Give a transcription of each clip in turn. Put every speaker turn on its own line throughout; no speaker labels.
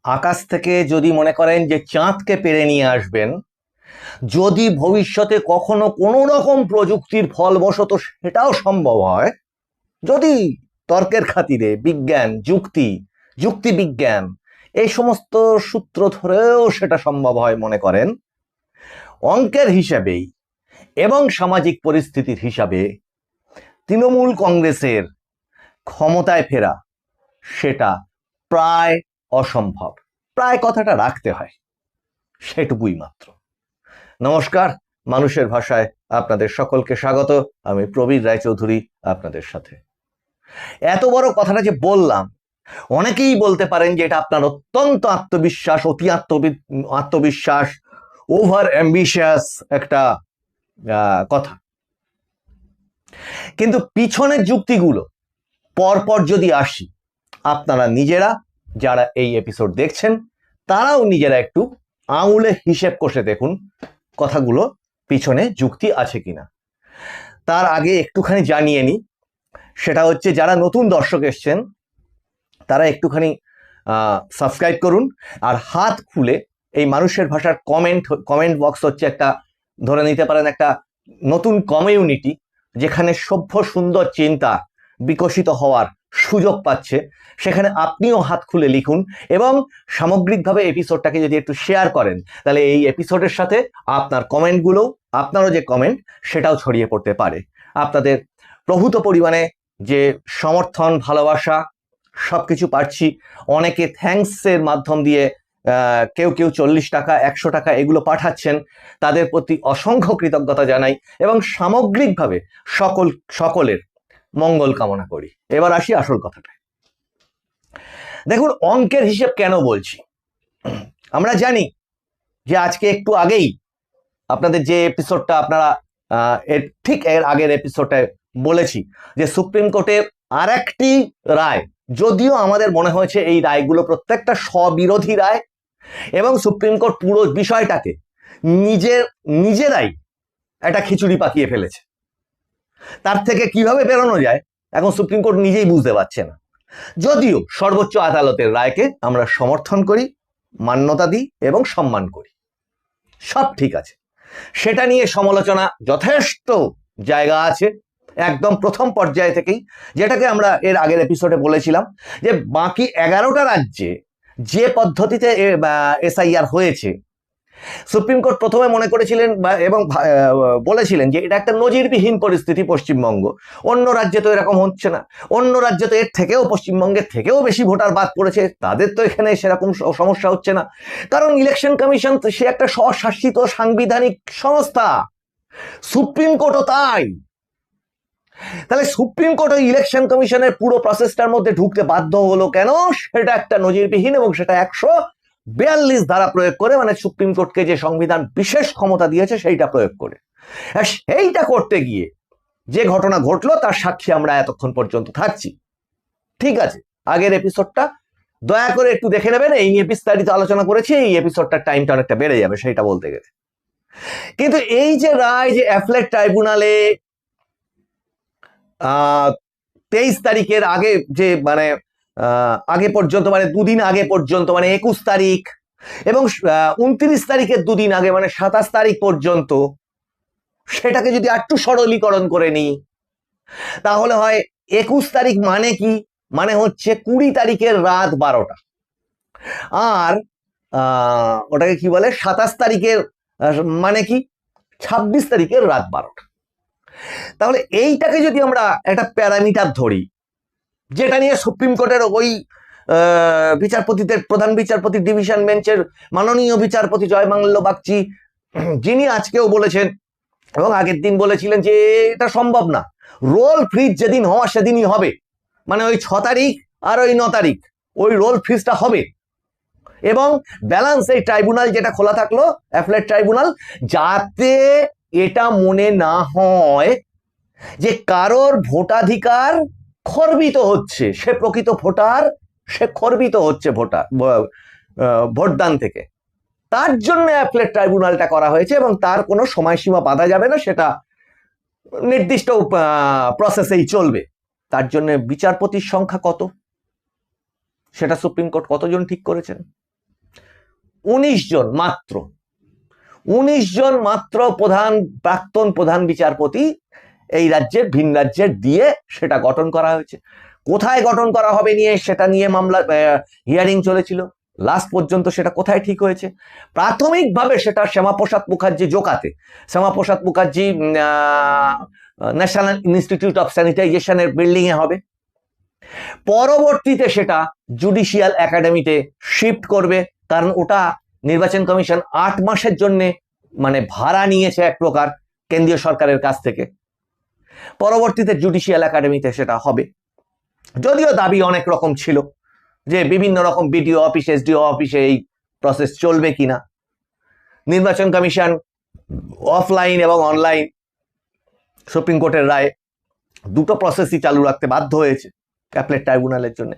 আকাশ থেকে যদি মনে করেন যে চাঁদকে পেরে নিয়ে আসবেন, যদি ভবিষ্যতে কখনো কোনো রকম প্রযুক্তির ফলবশত সেটাও সম্ভব হয়, যদি তর্কের খাতিরে বিজ্ঞান, যুক্তি বিজ্ঞান এই সমস্ত সূত্র ধরেও সেটা সম্ভব হয় মনে করেন, অঙ্কের হিসাবেই এবং সামাজিক পরিস্থিতির হিসাবে তৃণমূল কংগ্রেসের ক্ষমতায় ফেরা সেটা প্রায় অসম্ভব। প্রায় কথাটা রাখতে হয়, সেটুকুই মাত্র। নমস্কার, মানুষের ভাষায় আপনাদের সকলকে স্বাগত। আমি প্রবীর রায়চৌধুরী আপনাদের সাথে। এত বড় কথাটা যে বললাম, অনেকেই বলতে পারেন যে এটা আপনার অত্যন্ত আত্মবিশ্বাস, অতি আত্মবিশ্বাস, ওভার অ্যাম্বিশিয়াস একটা কথা। কিন্তু পিছনের যুক্তিগুলো পরপর যদি আসি, আপনারা নিজেরা যারা এই এপিসোড দেখছেন তারাও নিজেরা একটু আঙুলে হিসেব কষে দেখুন কথাগুলো পিছনে যুক্তি আছে কিনা। তার আগে একটুখানি জানিয়ে নিই, সেটা হচ্ছে যারা নতুন দর্শক এসছেন তারা একটুখানি সাবস্ক্রাইব করুন, আর হাত খুলে এই মানুষের ভাষার কমেন্ট বক্স হচ্ছে একটা, ধরে নিতে পারেন একটা নতুন কমিউনিটি যেখানে সভ্য সুন্দর চিন্তা বিকশিত হওয়ার সুযোগ পাচ্ছে। সেখানে আপনিও হাত খুলে লিখুন এবং সামগ্রিকভাবে এপিসোডটাকে যদি একটু শেয়ার করেন, তাহলে এই এপিসোডের সাথে আপনার কমেন্টগুলো, আপনারও যে কমেন্ট সেটাও ছড়িয়ে পড়তে পারে। আপনাদের প্রভূত পরিমাণে যে সমর্থন, ভালোবাসা সবকিছু পাচ্ছি। অনেকে থ্যাঙ্কসের মাধ্যম দিয়ে কেউ 40 টাকা, 100 টাকা এগুলো পাঠাচ্ছেন, তাদের প্রতি অসংখ্য কৃতজ্ঞতা জানাই এবং সামগ্রিকভাবে সকলের মঙ্গল কামনা করি। এবার আসি আসল কথাটা। দেখুন, অঙ্কের হিসেব কেন বলছি। আমরা জানি যে আজকে একটু আগেই আপনাদের যে এপিসোডটা আপনারা ঠিক এর আগের এপিসোডটায় বলেছি যে সুপ্রিম কোর্টের আর একটি রায়, যদিও আমাদের মনে হয়েছে এই রায়গুলো প্রত্যেকটা স্ববিরোধী রায় এবং সুপ্রিম কোর্ট পুরো বিষয়টাকে নিজেরাই একটা খিচুড়ি পাকিয়ে ফেলেছে। তার থেকে কিভাবে বেরোনো যায় এখন সুপ্রিম কোর্ট নিজেই বুঝতে পারছে না। যদিও সর্বোচ্চ আদালতের রায়কে আমরা সমর্থন করি, মান্যতা দিই এবং সম্মান করি, সব ঠিক আছে। সেটা নিয়ে সমালোচনা যথেষ্ট জায়গা আছে, একদম প্রথম পর্যায় থেকেই, যেটাকে আমরা এর আগের এপিসোডে বলেছিলাম যে বাকি 11টা রাজ্যে যে পদ্ধতিতে এসআইআর হয়েছে, সুপ্রিম কোর্ট প্রথমে মনে করেছিলেন এবং বলেছিলেন যে এটা একটা নজিরবিহীন পরিস্থিতি পশ্চিমবঙ্গ, অন্য রাজ্যে তো এরকম হচ্ছে না, অন্য রাজ্যে তো এর থেকেও, পশ্চিমবঙ্গের থেকেও বেশি ভোটার বাদ পড়েছে, তাদের তো এখানে সেরকম সমস্যা হচ্ছে না, কারণ ইলেকশন কমিশন সে একটা স্বশাসিত সাংবিধানিক সংস্থা, সুপ্রিম কোর্টও তাই। তাহলে সুপ্রিম কোর্ট ওই ইলেকশন কমিশনের পুরো প্রসেসটার মধ্যে ঢুকতে বাধ্য হলো কেন? সেটা একটা নজিরবিহীন এবং সেটা 142 ধারা প্রয়োগ করে, মানে সুপ্রিম কোর্টকে যে সংবিধান বিশেষ ক্ষমতা দিয়েছে সেইটা প্রয়োগ করে। সেইটা করতে গিয়ে যে ঘটনা ঘটলো তার সাক্ষী আমরা এতক্ষণ পর্যন্ত থাকছি। ঠিক আছে, আগের এপিসোডটা দয়া করে একটু দেখে নেবেন, এই নিয়ে বিস্তারিত আলোচনা করেছি, এই এপিসোডটার টাইমটা অনেকটা বেড়ে যাবে সেইটা বলতে গেলে। কিন্তু এই যে রায়, যে অ্যাপেলেট ট্রাইব্যুনালে 23 তারিখের আগে, যে মানে আগে পর্যন্ত, মানে দুদিন আগে পর্যন্ত, মানে 21 তারিখ এবং 29 তারিখের দুদিন আগে, মানে 27 তারিখ পর্যন্ত, সেটাকে যদি একটু সরলীকরণ করে নিই তাহলে হয় 21 তারিখ মানে কি, মানে হচ্ছে 20 তারিখের রাত 12টা, আর ওটাকে কি বলে 27 তারিখের মানে কি 26 তারিখের রাত 12টা। তাহলে এইটাকে যদি আমরা একটা প্যারামিটার ধরি, যেটা নিয়ে সুপ্রিম কোর্টের ওই বিচারপতিদের, প্রধান বিচারপতি ডিভিশন বেঞ্চের মাননীয় বিচারপতি জয়মাল্য বাগচি, যিনি আজকেও বলেছেন এবং আগের দিন বলেছিলেন যে এটা সম্ভব না, রোল ফ্রিজ যেদিন হওয়া সেদিনই হবে, মানে ওই 6 তারিখ আর ওই 9 তারিখ ওই রোল ফ্রিজটা হবে, এবং ব্যালেন্স এই ট্রাইব্যুনাল যেটা খোলা থাকলো, অ্যাপেলেট ট্রাইব্যুনাল, যাতে এটা মনে না হয় যে কারোর ভোটাধিকার খর্বিত হচ্ছে, সে প্রকৃত ভোটার, সে খর্বিত হচ্ছে ভোটদান থেকে, তার জন্য অ্যাপেলেট ট্রাইব্যুনালটা করা হয়েছে এবং তার কোনো সময়সীমা বাঁধা যাবে না, সেটা নির্দিষ্ট প্রসেসেই চলবে। তার জন্য বিচারপতির সংখ্যা কত সেটা সুপ্রিম কোর্ট কতজন ঠিক করেছেন? 19 জন মাত্র, 19 জন মাত্র প্রাক্তন প্রধান বিচারপতি এই রাজ্যের ভিন রাজ্যের দিয়ে সেটা গঠন করা হয়েছে। কোথায় গঠন করা হবে নিয়ে সেটা নিয়ে মামলা হিয়ারিং চলেছিল, লাস্ট পর্যন্ত সেটা কোথায় ঠিক হয়েছে? প্রাথমিকভাবে সেটা শ্যামাপ্রসাদ মুখার্জি জোকাতে, Shyamaprasad Mukherjee national institute of স্যানিটাইজেশনের বিল্ডিং এ হবে। পরবর্তীতে সেটা জুডিশিয়াল একাডেমিতে শিফট করবে, কারণ ওটা নির্বাচন কমিশন 8 মাসের জন্য মানে ভাড়া নিয়েছে এক প্রকার কেন্দ্রীয় সরকারের কাছ থেকে। পরবর্তীতে জুডিশিয়াল একাডেমিতে সেটা হবে। যদিও দাবি অনেক রকম ছিল যে বিভিন্ন রকম বিডিও অফিস, এসডিও অফিসে এই প্রসেস চলবে কিনা। নির্বাচন কমিশন অফলাইন এবং অনলাইন সুপ্রিম কোর্টের রায় দুটো প্রসেসই চালু রাখতে বাধ্য হয়েছে অ্যাপেলেট ট্রাইব্যুনালের জন্য।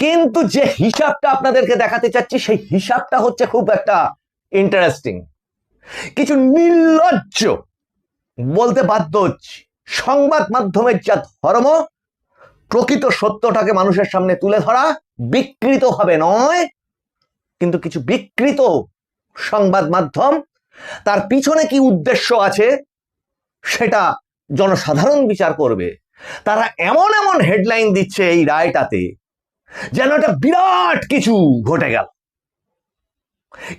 কিন্তু যে হিসাবটা আপনাদেরকে দেখাতে চাচ্ছি সেই হিসাবটা হচ্ছে খুব একটা ইন্টারেস্টিং। কিছু নির্লজ্জ, বলতে বাধ্য হচ্ছি, সংবাদ মাধ্যমের যা ধর্ম, প্রকৃত সত্যটাকে মানুষের সামনে তুলে ধরা, বিকৃত ভাবে নয়, কিন্তু কিছু বিকৃত সংবাদ মাধ্যম, তার পিছনে কি উদ্দেশ্য আছে সেটা জনসাধারণ বিচার করবে। তারা এমন এমন হেডলাইন দিচ্ছে এই রায়টাতে যেন এটা বিরাট কিছু ঘটে গেল।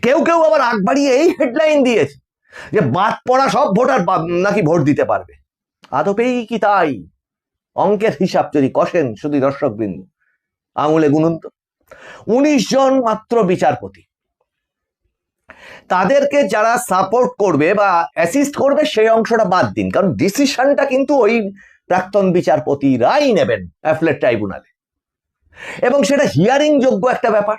কেউ কেউ আবার আগ বাড়িয়ে এই হেডলাইন দিয়েছে যে বাদ পড়া সব ভোটার নাকি ভোট দিতে পারবে। আদপেই কি তাই? অঙ্কের হিসাব যদি কষেন শুধু দর্শকবৃন্দ, আঙুলে গুনুন তো। 19 জন মাত্র বিচারপতি, তাদেরকে যারা সাপোর্ট করবে বা অ্যাসিস্ট করবে সেই অংশটা বাদ দিন, কারণ ডিসিশনটা কিন্তু ওই প্রাক্তন বিচারপতিরাই নেবেন অ্যাপেলেট ট্রাইব্যুনালে, এবং সেটা হিয়ারিং যোগ্য একটা ব্যাপার।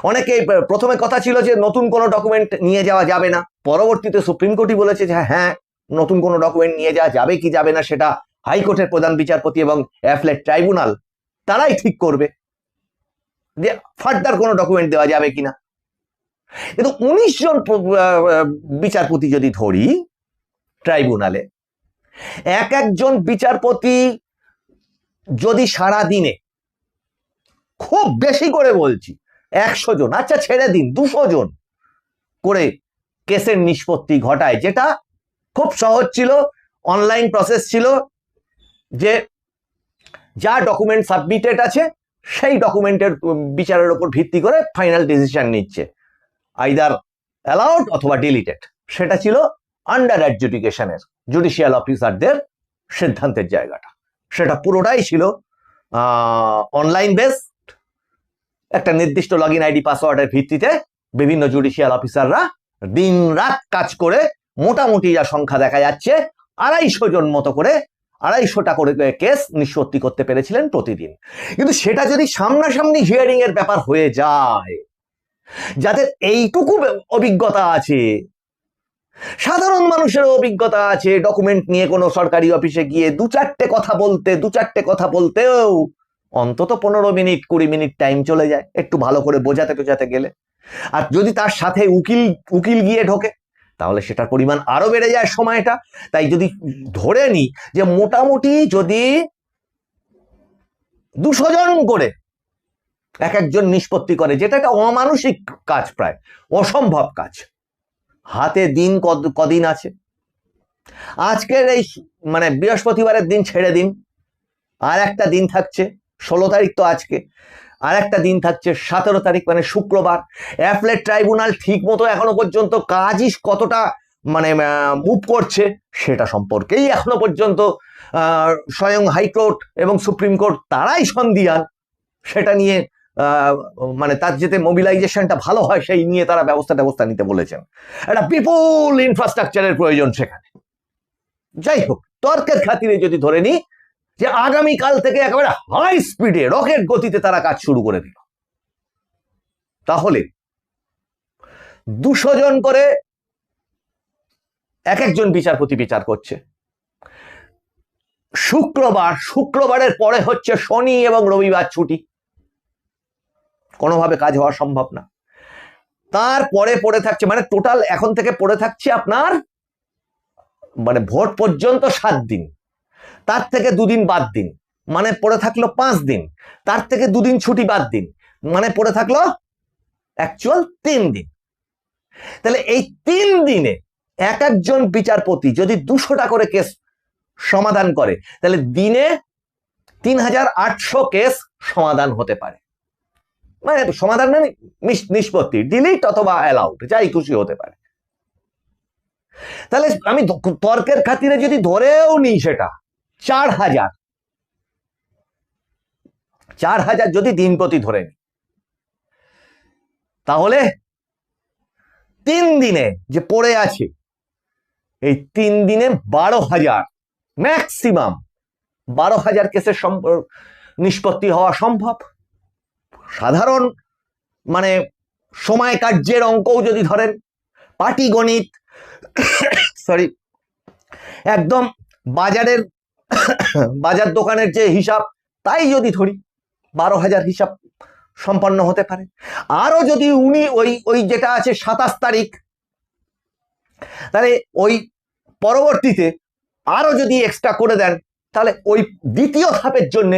অনেকে প্রথমে কথা ছিল যে নতুন কোনো ডকুমেন্ট নিয়ে যাওয়া যাবে না, পরবর্তীতে সুপ্রিম কোর্টই বলেছে যে হ্যাঁ, নতুন কোনো ডকুমেন্ট নিয়ে যাওয়া যাবে কি যাবে না সেটা হাইকোর্টের প্রধান বিচারপতি এবং অ্যাপেলেট ট্রাইব্যুনাল তারাই ঠিক করবে যে ফার্দার কোনো ডকুমেন্ট দেওয়া যাবে কিনা। কিন্তু 19 জন বিচারপতি যদি ধরি ট্রাইব্যুনালে, এক একজন বিচারপতি যদি সারা দিনে, খুব বেশি করে বলছি 100 জন, আচ্ছা ছেড়ে দিন 200 জন করে কেসের নিষ্পত্তি ঘটায়, যেটা খুব সহজ ছিল, অনলাইন প্রসেস ছিল, যে যা ডকুমেন্ট সাবমিটেড আছে সেই ডকুমেন্টের বিচারের উপর ভিত্তি করে ফাইনাল ডিসিশন নিচ্ছে, আইদার অ্যালাউড অথবা ডিলিটেড। সেটা ছিল আন্ডার অ্যাডজুডিকেশনের জুডিশিয়াল অফিসারদের সিদ্ধান্তের জায়গাটা। সেটা পুরোটাই ছিল অনলাইন বেসড, একটা নির্দিষ্ট লগ ইন আইডি পাসওয়ার্ডের ভিত্তিতে বিভিন্ন জুডিশিয়াল অফিসাররা দিন রাত কাজ করে মোটামুটি যা সংখ্যা দেখা যাচ্ছে 250 জন মতো করে, 250টা করে কেস নিষ্পত্তি করতে পেরেছিলেন প্রতিদিন। কিন্তু সেটা যদি সামনাসামনি হিয়ারিং এর ব্যাপার হয়ে যায়, যাদের এইটুকু অভিজ্ঞতা আছে, সাধারণ মানুষের অভিজ্ঞতা আছে, ডকুমেন্ট নিয়ে কোনো সরকারি অফিসে গিয়ে দু চারটে কথা বলতেও অন্তত 15 মিনিট 20 মিনিট টাইম চলে যায় একটু ভালো করে বোঝাতে গেলে। আর যদি তার সাথে উকিল গিয়ে ঢোকে তাহলে সেটার পরিমাণ আরো বেড়ে যায় সময়টা। তাই যদি ধরে নি যে মোটামুটি যদি 200 জন করে এক একজন নিষ্পত্তি করে, যেটা একটা অমানসিক কাজ, প্রায় অসম্ভব কাজ। হাতে দিন কদিন আছে, আজকের এই মানে বৃহস্পতিবারের দিন ছেড়ে দিন, আর একটা দিন থাকছে 16 তারিখ তো আজকে, আর একটা দিন থাকছে 17 তারিখ মানে শুক্রবার। অ্যাপেলেট ট্রাইব্যুনাল ঠিক মতো এখনো পর্যন্ত কাজই কতটা মানে মুভ করছে সেটা সম্পর্কেই এখনো পর্যন্ত স্বয়ং হাইকোর্ট এবং সুপ্রিম কোর্ট তারাই সন্দিহান। সেটা নিয়ে মানে তার যেতে মোবিলাইজেশনটা ভালো হয় সেই নিয়ে তারা ব্যবস্থা নিতে বলেছেন। একটা বিপুল ইনফ্রাস্ট্রাকচারের প্রয়োজন সেখানে। যাই হোক, তর্কের খাতিরে যদি ধরে নি যে আগামীকাল থেকে একেবারে হাই স্পিডে রকেট গতিতে তারা কাজ শুরু করে দিল, তাহলে 200 জন করে এক একজন বিচারপতি বিচার করছে। শুক্রবারের পরে হচ্ছে শনি এবং রবিবার ছুটি, কোনোভাবে কাজ হওয়া সম্ভব না। তারপরে পড়ে থাকছে মানে টোটাল এখন থেকে পড়ে থাকছে আপনার মানে ভোট পর্যন্ত 7 দিন, তার থেকে 2 দিন বাদ দিন, মানে পড়ে থাকলো 5 দিন, তার থেকে 2 দিন ছুটি বাদ দিন, মানে পড়ে থাকলো অ্যাকচুয়াল 3 দিন। তাহলে এই 3 দিনে এক একজন বিচারপতি যদি 200টা করে কেস সমাধান করে, তাহলে দিনে 3800 কেস সমাধান হতে পারে। মানে সমাধান মানে নিষ্পত্তি, ডিলিট অথবা অ্যালাউড, যাই খুশি হতে পারে। তাহলে আমি তর্কের খাতিরে যদি ধরেও নিই সেটা 4000 যদি দিন প্রতি ধরে নিই, তাহলে 3 দিনে যে পড়ে আছে, এই 3 দিনে 12,000, ম্যাক্সিমাম 12,000 কেসের নিষ্পত্তি হওয়া সম্ভব। সাধারণ মানে সময় কার্যের অঙ্কও যদি ধরেন, পাটিগণিত, সরি, একদম বাজার দোকানের যে হিসাব তাই যদি ধরি, 12,000 হিসাব সম্পন্ন হতে পারে। আরো যদি উনি ওই যেটা আছে 27 তারিখ, তাহলে ওই পরবর্তীতে আরো যদি এক্সট্রা করে দেন, তাহলে ওই দ্বিতীয় ধাপের জন্য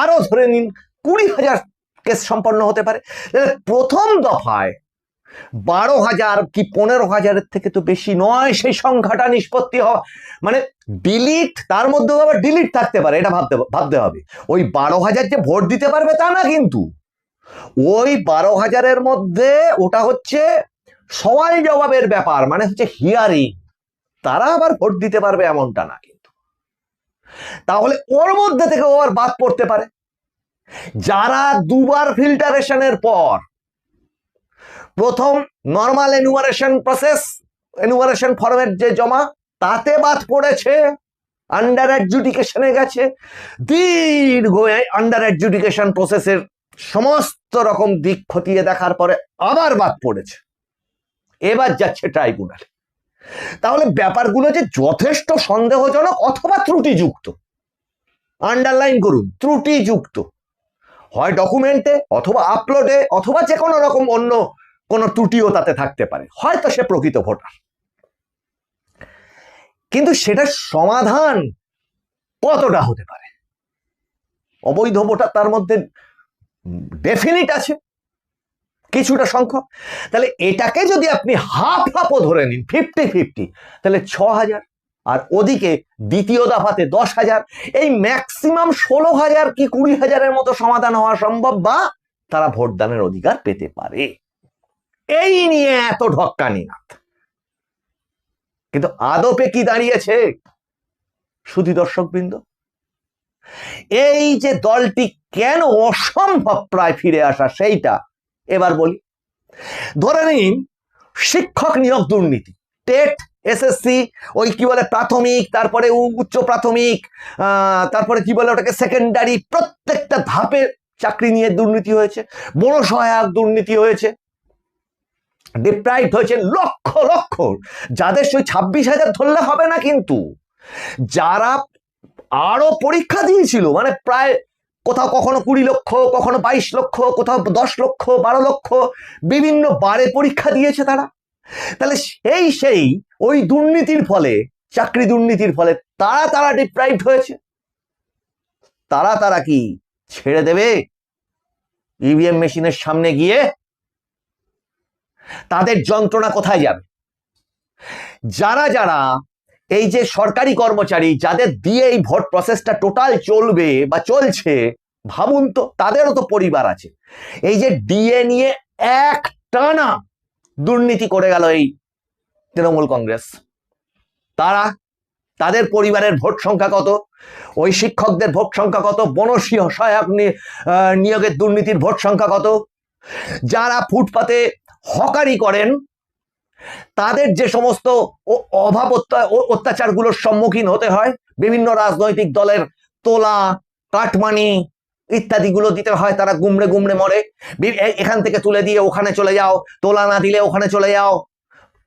আরো ধরে নিন 20,000 কেস সম্পন্ন হতে পারে। প্রথম দফায় 12,000 কি 15,000-এর থেকে তো বেশি নয় সেই সংখ্যাটা নিষ্পত্তি হওয়া। মানে ডিলিট, তার মধ্যেও আবার ডিলিট থাকতে পারে, এটা ভাবতে হবে। ওই 12,000 যে ভোট দিতে পারবে তা না, কিন্তু ওই 12,000-এর মধ্যে ওটা হচ্ছে সওয়াল জবাবের ব্যাপার, মানে হচ্ছে হিয়ারিং, তারা আবার ভোট দিতে পারবে এমনটা না কিন্তু। তাহলে ওর মধ্যে থেকে আবার বাদ পড়তে পারে যারা দুবার ফিল্টারেশনের পর প্রথম নর্মাল এনুমারেশন ফর্মের যে জমা, তাতে বাদ পড়েছে, আন্ডার অ্যাডজুডিকেশনে গেছে, দীর্ঘ আন্ডার অ্যাডজুডিকেশন প্রসেসের সমস্ত রকম দিক খতিয়ে দেখার পরে আবার বাদ পড়েছে, এবার যাচ্ছে ট্রাইব্যুনালে। তাহলে ব্যাপারগুলো যে যথেষ্ট সন্দেহজনক অথবা ত্রুটিযুক্ত, আন্ডারলাইন করুন, ত্রুটিযুক্ত, হয় ডকুমেন্টে অথবা আপলোডে অথবা যে কোনো রকম অন্য কোনো ত্রুটিও তাতে থাকতে পারে, হয়তো সে প্রকৃত ভোটার। কিন্তু সেটা সমাধান কতটা হতে পারে? অবৈধ ভোটার তার মধ্যে ডেফিনিট আছে কিছুটা সংখ্যক। তাহলে এটাকে যদি আপনি হাফও ধরে নিন, 50-50, তাহলে 6,000, আর ওদিকে দ্বিতীয় দফাতে 10,000, এই ম্যাক্সিমাম 16,000 কি 20,000-এর মতো সমাধান হওয়া সম্ভব, বা তারা ভোটদানের অধিকার পেতে পারে। এই নিয়ে এত ঢক্কানি না, কিন্তু আদপে কি দাঁড়িয়েছে শুধু দর্শকবৃন্দ? এই যে দলটি কেন অসম্ভব প্রায় ফিরে আসা, সেইটা এবার বলি। ধরে নিন শিক্ষক নিয়োগ দুর্নীতি, টেট, এসএসসি, ওই কি বলে প্রাথমিক, তারপরে উচ্চ প্রাথমিক, তারপরে কি বলে ওটাকে সেকেন্ডারি, প্রত্যেকটা ধাপে চাকরি নিয়ে দুর্নীতি হয়েছে, বড় সহায়ক দুর্নীতি হয়েছে, ডিপ্রাইভড হয়েছে লক্ষ লক্ষ, যাদের সেই 26,000 ধরলে হবে না, কিন্তু যারা আরো পরীক্ষা দিয়েছিল, মানে প্রায় কোথাও কখনো 20 লক্ষ, কখনো 22 লক্ষ, কোথাও 10 লক্ষ, 12 লক্ষ, বিভিন্ন বারে পরীক্ষা দিয়েছে তারা। তাহলে সেই ওই দুর্নীতির ফলে, চাকরি দুর্নীতির ফলে তারা ডিপ্রাইভড হয়েছে। তারা কি ছেড়ে দেবে ইভিএম মেশিনের সামনে গিয়ে? তাদের যন্ত্রণা কোথায় যাবে? যারা এই যে সরকারি কর্মচারী, যাদের দিয়ে এই ভোট প্রসেসটা টোটাল চলবে বা চলছে, ভাবুন তো, তাদেরও তো পরিবার আছে। এই যে ডিএ নিয়ে এক টানা দুর্নীতি করে গেল এই তৃণমূল কংগ্রেস, তাদের পরিবারের ভোট সংখ্যা কত? ওই শিক্ষকদের ভোট সংখ্যা কত? বনশী সহায়ক নিয়োগের দুর্নীতির ভোট সংখ্যা কত? যারা ফুটপাতে হকারি করেন, তাদের যে সমস্ত অভাব অত্যাচারগুলোর সম্মুখীন হতে হয়, বিভিন্ন রাজনৈতিক দলের তোলা, কাটমানি ইত্যাদিগুলো দিতে হয়, তারা গুমড়ে গুমড়ে মরে, এখান থেকে তুলে দিয়ে ওখানে চলে যাও, তোলা না দিলে ওখানে চলে যাও,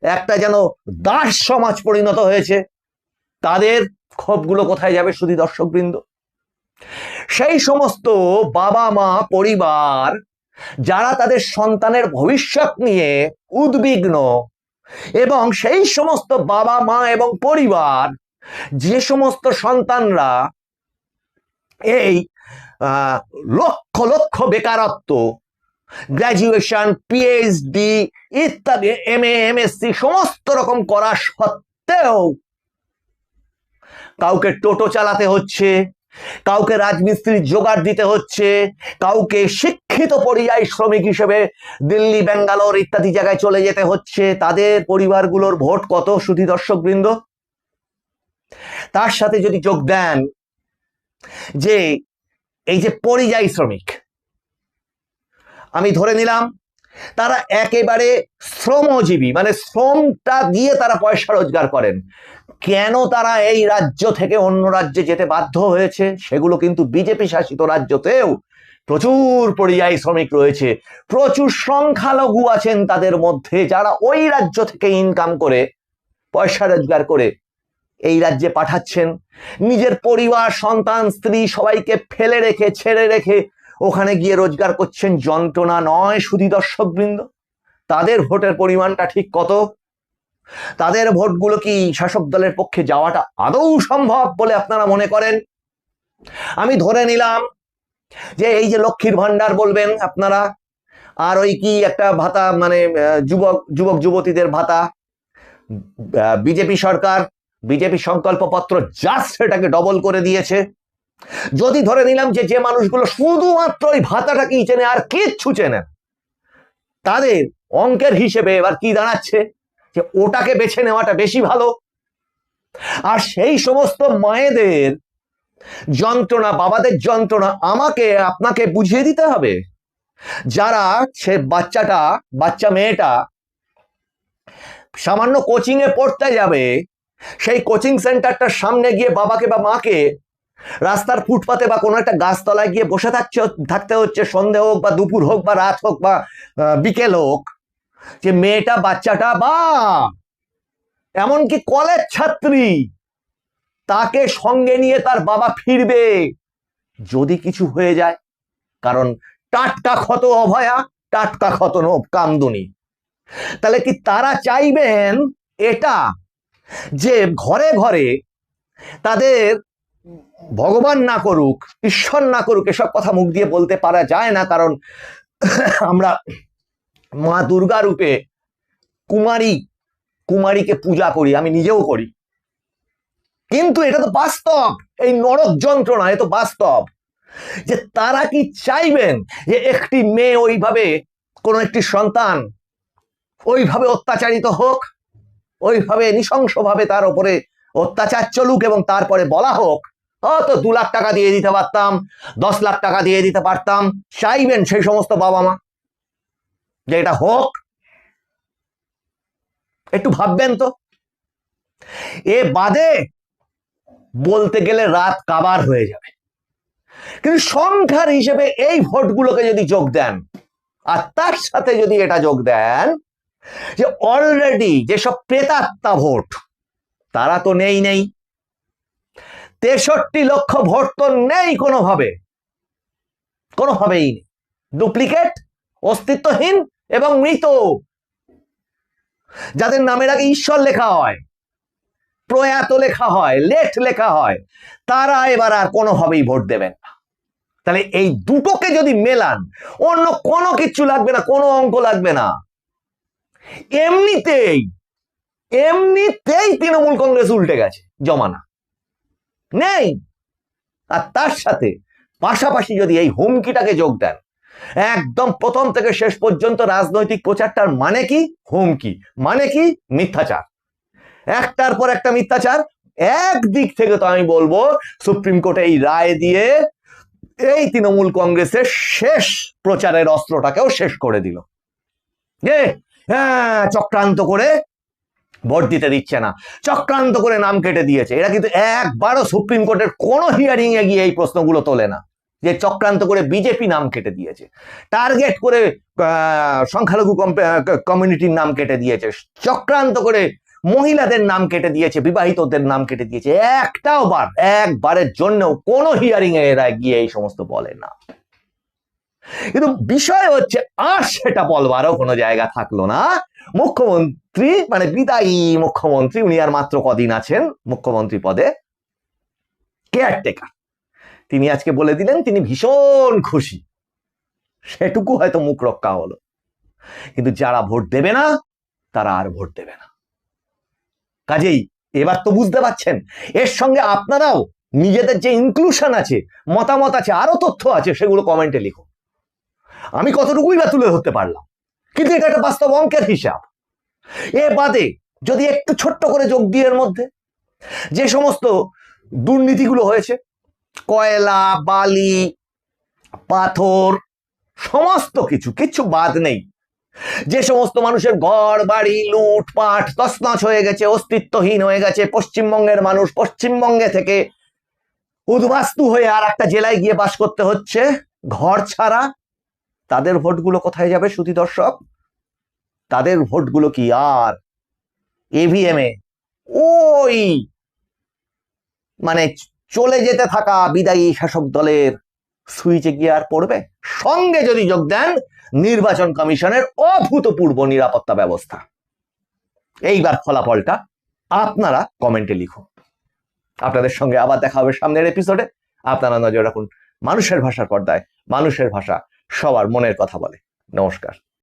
একটা যেন দাস সমাজ পরিণত হয়েছে। তাদের ক্ষোভগুলো কোথায় যাবে শুধু দর্শকবৃন্দ? সেই সমস্ত বাবা মা পরিবার যারা তাদের সন্তানের ভবিষ্যৎ নিয়ে উদ্বিগ্ন, এবং সেই সমস্ত বাবা মা এবং পরিবার যে সমস্ত সন্তানরা এই লক্ষ লক্ষ বেকারত্ব গ্র্যাজুয়েশন, পিএইচডি ইত্যাদি, এমএ, এমএসসি সমস্ত রকম করা সত্ত্বেও কাউকে টোটো চালাতে হচ্ছে, কাউকে রাজমিস্ত্রির জোগাড় দিতে হচ্ছে, কাউকে শিক্ষিত পরিযায়ী শ্রমিক হিসেবে দিল্লি, ব্যাঙ্গালোর ইত্যাদি জায়গায় চলে যেতে হচ্ছে। তাদের পরিবারগুলোর ভোট কত সুধী দর্শক বৃন্দ? তার সাথে যদি যোগ দেন যে এই যে পরিযায়ী শ্রমিক, আমি ধরে নিলাম তারা একেবারে শ্রমজীবী, মানে শ্রমটা দিয়ে তারা পয়সা রোজগার করেন, কেন তারা এই রাজ্য থেকে অন্য রাজ্যে যেতে বাধ্য হয়েছে? সেগুলো কিন্তু বিজেপি শাসিত রাজ্যতেও প্রচুর পরিযায়ী শ্রমিক রয়েছে, প্রচুর সংখ্যালঘু আছেন তাদের মধ্যে, যারা ওই রাজ্য থেকে ইনকাম করে পয়সা রোজগার করে এই রাজ্যে পাঠাচ্ছেন। নিজের পরিবার, সন্তান, স্ত্রী সবাইকে ফেলে রেখে, ছেড়ে রেখে ওখানে গিয়ে রোজগার করছেন। যন্ত্রণা নয় সুধী দর্শক বৃন্দ? তাদের ভোটের পরিমাণটা ঠিক কত? তাদের ভোটগুলো কি শাসক দলের পক্ষে যাওয়াটা আদৌ সম্ভব বলে আপনারা মনে করেন? আমি ধরে নিলাম যে এই যে লক্ষ্মীর ভান্ডার বলবেন আপনারা, আর ওই কি একটা ভাতা, মানে যুবক যুবতীদের ভাতা, বিজেপি সরকার, বিজেপি সংকল্পপত্র জাস্ট সেটাকে ডবল করে দিয়েছে। যদি ধরে নিলাম যে যে মানুষগুলো শুধুমাত্র ওই ভাতাটাকেই চেনে আর কিচ্ছু চেনে, তাদের অঙ্কের হিসেবে এবার কি দাঁড়াচ্ছে যে ওটাকে বেছে নেওয়াটা বেশি ভালো। আর সেই সমস্ত মায়েদের যন্ত্রণা, বাবাদের যন্ত্রণা আমাকে আপনাকে বুঝিয়ে দিতে হবে, যারা সে বাচ্চা মেয়েটা সামান্য কোচিং এ পড়তে যাবে, সেই কোচিং সেন্টারটার সামনে গিয়ে বাবাকে বা মাকে রাস্তার ফুটপাতে বা কোনো একটা গাছতলায় গিয়ে বসে থাকতে হচ্ছে, সন্ধে হোক বা দুপুর হোক বা রাত হোক বা বিকেল হোক, যে মেয়েটা, বাচ্চাটা বা এমনকি কলেজ ছাত্রী, তাকে সঙ্গে নিয়ে তার বাবা ফিরবে যদি কিছু হয়ে যায়। কারণ টাটকা ক্ষত অভয়া, টাটকা ক্ষত কামদুনি। তাহলে কি তারা চাইবেন এটা, যে ঘরে ঘরে তাদের ভগবান না করুক, ঈশ্বর না করুক, এসব কথা মুখ দিয়ে বলতে পারা যায় না, কারণ আমরা মা দুর্গা রূপে কুমারীকে পূজা করি, আমি নিজেও করি, কিন্তু এটা তো বাস্তব, এই নরক যন্ত্রণা এ তো বাস্তব। যে তারা কি চাইবেন যে একটি মেয়ে ওইভাবে, কোন একটি সন্তান ওইভাবে অত্যাচারিত হোক, ওইভাবে নৃশংসভাবে তার উপরে অত্যাচার চলুক, এবং তারপরে বলা হোক তো 2 লাখ টাকা দিয়ে দিতে পারতাম, 10 লাখ টাকা দিয়ে দিতে পারতাম? চাইবেন সেই সমস্ত বাবা মা যে এটা হোক? একটু ভাববেন তো। এ বাদে বলতে গেলে রাত কাবার হয়ে যাবে, কিন্তু সংখ্যার হিসেবে এই ভোটগুলোকে যদি যোগ দেন, আর তার সাথে যদি এটা যোগ দেন যে অলরেডি যেসব প্রেতাত্মা ভোট, তারা তো নেই, 63 লক্ষ ভোট তো নেই কোনোভাবেই নেই, ডুপ্লিকেট, অস্তিত্বহীন এবং মৃত, যাদের নামের আগে ঈশ্বর লেখা হয়, প্রয়াত লেখা হয়, লেট লেখা হয়, তারা এবার আর কোনোভাবেই ভোট দেবেন না। তাহলে এই দুটোকে যদি মেলান, অন্য কোনো কিচ্ছু লাগবে না, কোনো অঙ্ক লাগবে না, এমনিতেই তৃণমূল কংগ্রেস উল্টে গেছে, জমানা নেই। আর তার সাথে পাশাপাশি যদি এই হুমকিটাকে যোগ দেন, একদম প্রথম থেকে শেষ পর্যন্ত রাজনৈতিক প্রচারটার মানে কি? হুমকি, মানে কি? মিথ্যাচার, একটার পর একটা মিথ্যাচার। একদিক থেকে তো আমি বলবো সুপ্রিম কোর্টে এই রায় দিয়ে এই তৃণমূল কংগ্রেসের শেষ প্রচারের অস্ত্রটাকেও শেষ করে দিল, যে হ্যাঁ চক্রান্ত করে ভোট দিতে দিচ্ছে না, চক্রান্ত করে নাম কেটে দিয়েছে। এরা কিন্তু একবারও সুপ্রিম কোর্টের কোন হিয়ারিং এ গিয়ে এই প্রশ্নগুলো তোলে না, যে চক্রান্ত করে বিজেপি নাম কেটে দিয়েছে, টার্গেট করে সংখ্যালঘু কমিউনিটির নাম কেটে দিয়েছে, চক্রান্ত করে মহিলাদের নাম কেটে দিয়েছে, বিবাহিতদের নাম কেটে দিয়েছে। একবারের জন্য কোনো হিয়ারিং এ এরা গিয়ে এই সমস্ত বলে না। কিন্তু বিষয় হচ্ছে আর সেটা বলবারও কোনো জায়গা থাকলো না। মুখ্যমন্ত্রী, মানে বিদায়ী মুখ্যমন্ত্রী, উনি আর মাত্র কদিন আছেন মুখ্যমন্ত্রী পদে, কেয়ারটেকার, তিনি আজকে বলে দিলেন তিনি ভীষণ খুশি সেটুকু হয়তো মুখ রক্ষা হলো, কিন্তু যারা ভোট দেবে না তারা আর ভোট দেবে না। কাজেই এবার তো বুঝতে পারছেন, এর সঙ্গে আপনারাও নিজেদের যে ইনক্লুশন আছে, মতামত আছে, আরো তথ্য আছে, সেগুলো কমেন্টে লিখুন। আমি কতটুকুই বা তুলে ধরতে পারলাম, কিন্তু এটা একটা বাস্তব অঙ্কের হিসাব। এ বাদে যদি একটু ছোট্ট করে যোগ দিয়ে এর মধ্যে যে সমস্ত দুর্নীতিগুলো হয়েছে, কয়লা, বালি, পাথর, সমস্ত কিচ্ছু বাদ নেই, যে সমস্ত মানুষের ঘর বাড়ি লুটপাট তছনছ হয়ে গেছে, অস্তিত্বহীন হয়ে গেছে, পশ্চিমবঙ্গের মানুষ পশ্চিমবঙ্গে থেকে উদ্বাস্তু হয়ে আর একটা জেলায় গিয়ে বাস করতে হচ্ছে ঘর ছাড়া, তাদের ভোটগুলো কোথায় যাবে সুধী দর্শক? তাদের ভোটগুলো কি আর ইভিএম এ ওই মানে চলে যেতে থাকা বিদায়ী শাসক দলের সুইচে গিয়ে আর পড়বে? সঙ্গে যদি যোগ দেন নির্বাচন কমিশনের অভূতপূর্ব নিরাপত্তা ব্যবস্থা। এইবার ফলাফলটা আপনারা কমেন্টে লিখুন। আপনাদের সঙ্গে আবার দেখা হবে সামনের এপিসোডে। আপনারা নজর রাখুন মানুষের ভাষার পর্দায়। মানুষের ভাষা সবার মনের কথা বলে। নমস্কার।